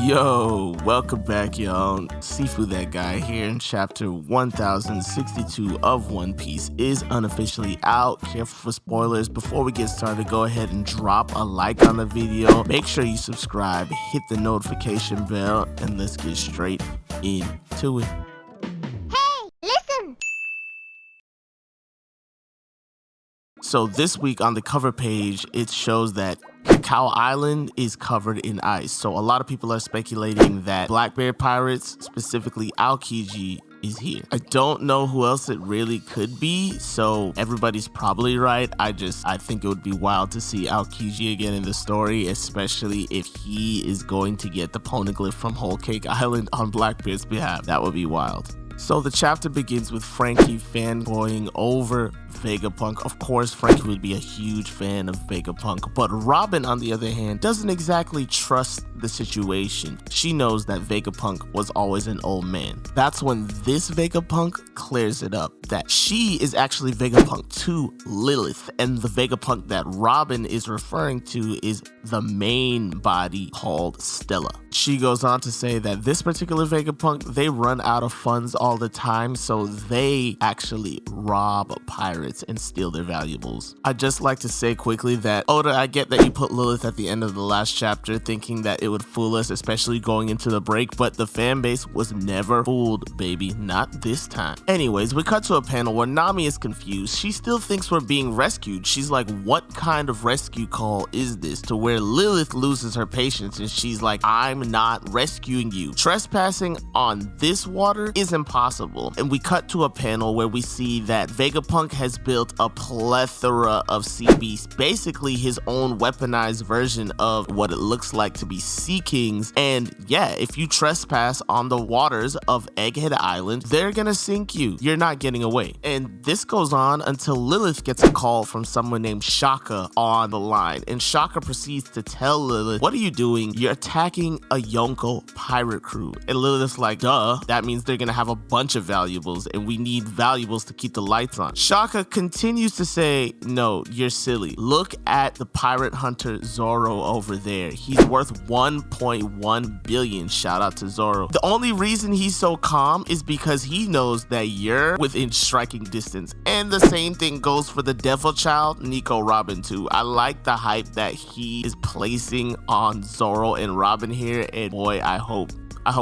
Yo, welcome back, y'all. SifuThatGuy here in chapter 1062 of One Piece is unofficially out. Careful for spoilers. Before we get started, go ahead and drop a like on the video. Make sure you subscribe, hit the notification bell, and let's get straight into it. Hey, listen! So this week on the cover page, it shows that Cacao Island is covered in ice. So a lot of people are speculating that Blackbeard Pirates, specifically Aokiji, is here. I don't know who else it really could be, so everybody's probably right. I think it would be wild to see Aokiji again in the story, especially if he is going to get the poneglyph from Whole Cake Island on Blackbeard's behalf. That would be wild. So the chapter begins with Frankie fanboying over Vegapunk. Of course, Frankie would be a huge fan of Vegapunk, but Robin, on the other hand, doesn't exactly trust the situation. She knows that Vegapunk was always an old man. That's when this Vegapunk clears it up, that she is actually Vegapunk to Lilith, and the Vegapunk that Robin is referring to is the main body called Stella. She goes on to say that this particular Vegapunk, they run out of funds all the time, so they actually rob pirates and steal their valuables. I'd just like to say quickly that, Oda, I get that you put Lilith at the end of the last chapter thinking that it would fool us, especially going into the break, but the fan base was never fooled, baby. Not this time. Anyways, we cut to a panel where Nami is confused. She still thinks we're being rescued. She's like, what kind of rescue call is this? To where Lilith loses her patience and she's like, I'm not rescuing you. Trespassing on this water is impossible. And we cut to a panel where we see that Vegapunk has built a plethora of sea beasts, basically his own weaponized version of what it looks like to be sea kings. And yeah, if you trespass on the waters of Egghead Island, they're gonna sink you. You're not getting away. And this goes on until Lilith gets a call from someone named Shaka on the line. And Shaka proceeds to tell Lilith, what are you doing? You're attacking a Yonko pirate crew. And Lilith's like, duh, that means they're gonna have a bunch of valuables and we need valuables to keep the lights on. Shaka continues to say, no, you're silly. Look at the pirate hunter Zoro over there. He's worth 1.1 billion. Shout out to Zoro. The only reason he's so calm is because he knows that you're within striking distance. And the same thing goes for the devil child, Nico Robin too. I like the hype that he is placing on Zoro and Robin here, and boy, I hope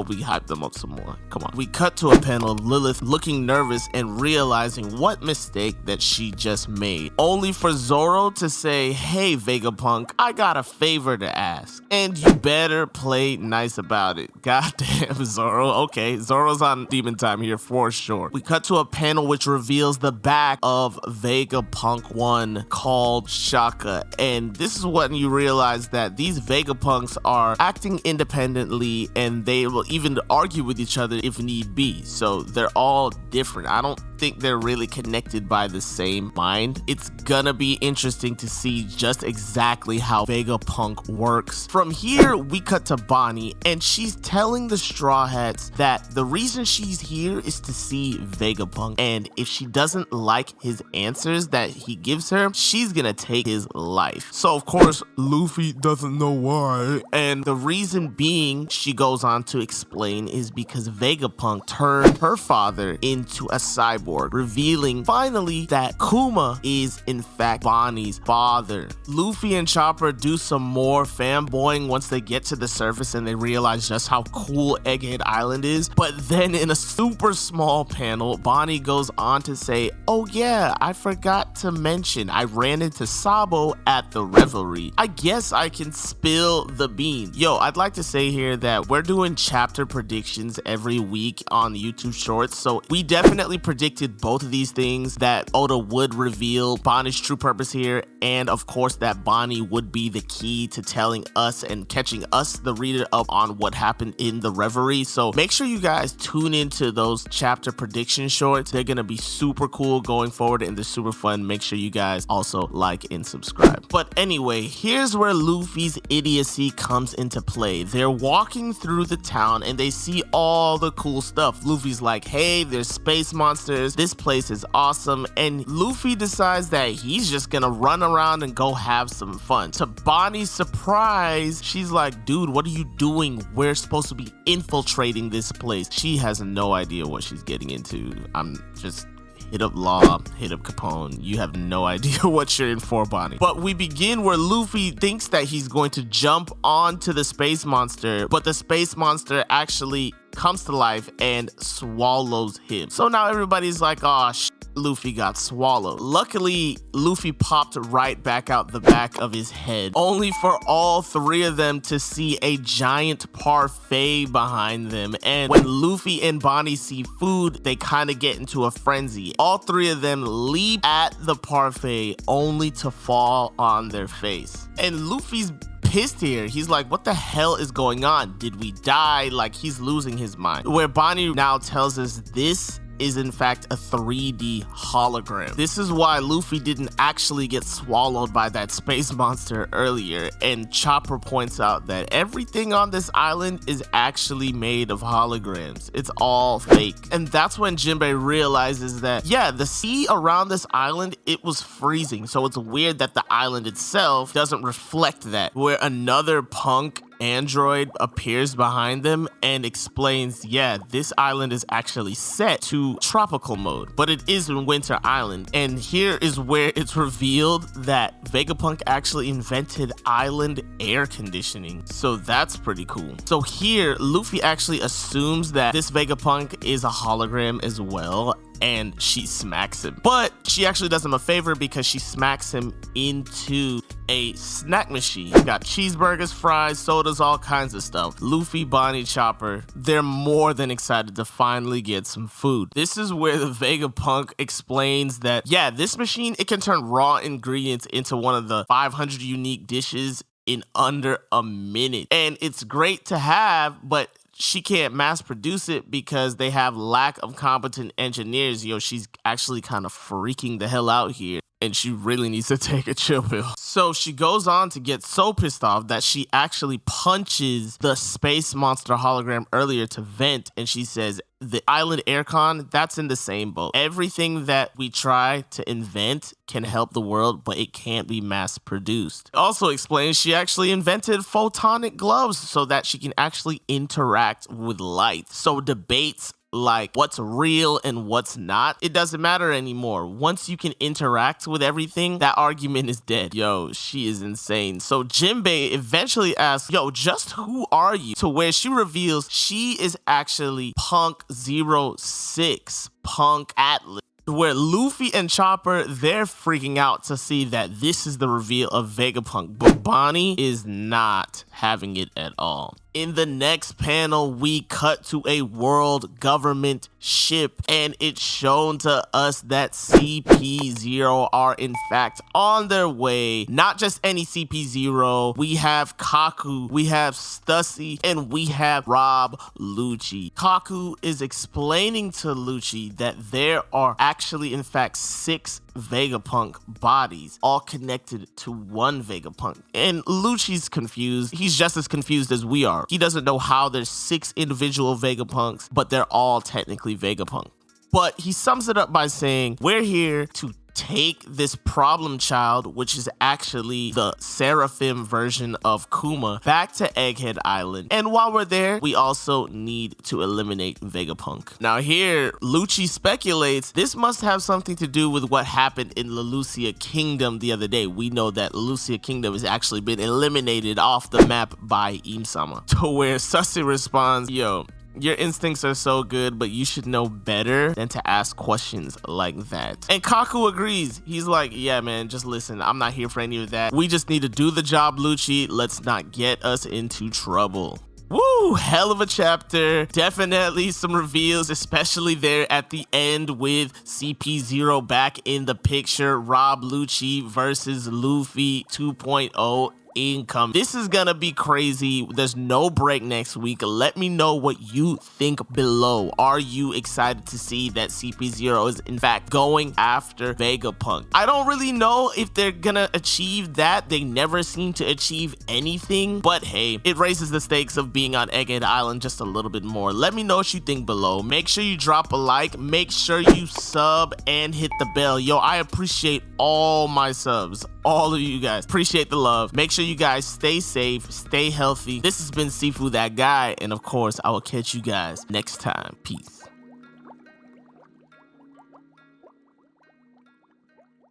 we hype them up some more. Come on. We cut to a panel of Lilith looking nervous and realizing what mistake that she just made. Only for Zoro to say, hey Vegapunk, I got a favor to ask. And you better play nice about it. Goddamn, Zoro. Okay, Zoro's on demon time here for sure. We cut to a panel which reveals the back of Vegapunk 1 called Shaka. And this is when you realize that these Vegapunks are acting independently and they will even argue with each other if need be. So they're all different. I don't think they're really connected by the same mind. It's gonna be interesting to see just exactly how Vegapunk works. From here, we cut to Bonnie, and she's telling the Straw Hats that the reason she's here is to see Vegapunk, and if she doesn't like his answers that he gives her, she's gonna take his life. So of course, Luffy doesn't know why, and the reason being, she goes on to explain, is because Vegapunk turned her father into a cyborg, revealing finally that Kuma is in fact Bonnie's father. Luffy and Chopper do some more fanboying once they get to the surface and they realize just how cool Egghead Island is. But then in a super small panel, Bonnie goes on to say, oh yeah, I forgot to mention I ran into Sabo at the revelry. I guess I can spill the beans. Yo, I'd like to say here that we're doing chapter predictions every week on YouTube Shorts, so we definitely predicted both of these things, that Oda would reveal Bonnie's true purpose here, and of course that Bonnie would be the key to telling us and catching us, the reader, up on what happened in the revelry. So make sure you guys tune into those chapter prediction shorts. They're gonna be super cool going forward and they're super fun. Make sure you guys also like and subscribe. But anyway, here's where Luffy's idiocy comes into play. They're walking through the town and they see all the cool stuff. Luffy's like, hey, there's space monsters, stores. This place is awesome. And Luffy decides that he's just gonna run around and go have some fun. To Bonnie's surprise, she's like, dude, what are you doing? We're supposed to be infiltrating this place. She has no idea what she's getting into. I'm just... hit up Law, hit up Capone. You have no idea what you're in for, Bonnie. But we begin where Luffy thinks that he's going to jump onto the space monster, but the space monster actually comes to life and swallows him. So now everybody's like, oh, Luffy got swallowed. Luckily, Luffy popped right back out the back of his head, only for all three of them to see a giant parfait behind them. And when Luffy and Bonnie see food, they kind of get into a frenzy. All three of them leap at the parfait only to fall on their face. And Luffy's pissed here. He's like, what the hell is going on? Did we die? Like, he's losing his mind. Where Bonnie now tells us this is in fact a 3D hologram. This is why Luffy didn't actually get swallowed by that space monster earlier, and Chopper points out that everything on this island is actually made of holograms. It's all fake. And that's when Jinbei realizes that, yeah, the sea around this island, it was freezing, so it's weird that the island itself doesn't reflect that. Where another punk android appears behind them and explains, yeah, this island is actually set to tropical mode, but it is in Winter Island. And here is where it's revealed that Vegapunk actually invented island air conditioning. So that's pretty cool. So here, Luffy actually assumes that this Vegapunk is a hologram as well, and she smacks him. But she actually does him a favor because she smacks him into a snack machine. Got cheeseburgers, fries, sodas, all kinds of stuff. Luffy, Bonnie, Chopper, they're more than excited to finally get some food. This is where the Vegapunk explains that, yeah, this machine, it can turn raw ingredients into one of the 500 unique dishes in under a minute. And it's great to have, but she can't mass produce it because they have lack of competent engineers. Yo, she's actually kind of freaking the hell out here, and she really needs to take a chill pill. So she goes on to get so pissed off that she actually punches the space monster hologram earlier to vent, and she says, the island aircon, that's in the same boat. Everything that we try to invent can help the world, but it can't be mass produced. Also explains she actually invented photonic gloves so that she can actually interact with light. So debates like what's real and what's not, it doesn't matter anymore. Once you can interact with everything, that argument is dead. Yo, she is insane. So Jinbei eventually asks, yo, just who are you? To where she reveals she is actually Punk 06, Punk Atlas. Where Luffy and Chopper, they're freaking out to see that this is the reveal of Vegapunk, but Bonnie is not having it at all. In the next panel, we cut to a world government ship, and it's shown to us that CP0 are in fact on their way. Not just any CP0, we have Kaku, we have Stussy, and we have Rob Lucci. Kaku is explaining to Lucci that there are actually in fact 6 Vegapunk bodies, all connected to one Vegapunk. And Lucci's confused. He's just as confused as we are. He doesn't know how there's 6 individual Vegapunks, but they're all technically Vegapunk. But he sums it up by saying, we're here to take this problem child, which is actually the Seraphim version of Kuma, back to Egghead Island. And while we're there, we also need to eliminate Vegapunk. Now here, Lucci speculates this must have something to do with what happened in Lelucia Kingdom the other day. We know that Lelucia Kingdom has actually been eliminated off the map by Im-sama. To where Sussy responds, yo, your instincts are so good, but you should know better than to ask questions like that. And Kaku agrees. He's like, yeah, man, just listen. I'm not here for any of that. We just need to do the job, Lucci. Let's not get us into trouble. Woo, hell of a chapter. Definitely some reveals, especially there at the end with CP0 back in the picture. Rob Lucci versus Luffy 2.0. income. This is gonna be crazy. There's no break next week. Let me know what you think below. Are you excited to see that CP0 is in fact going after Vegapunk? I don't really know if they're gonna achieve that. They never seem to achieve anything, but hey, it raises the stakes of being on Egghead Island just a little bit more. Let me know what you think below. Make sure you drop a like, make sure you sub and hit the bell. Yo, I appreciate all my subs, all of you guys. Appreciate the love. Make sure you guys stay safe, stay healthy. This has been Sifu That Guy, and of course, I will catch you guys next time. Peace.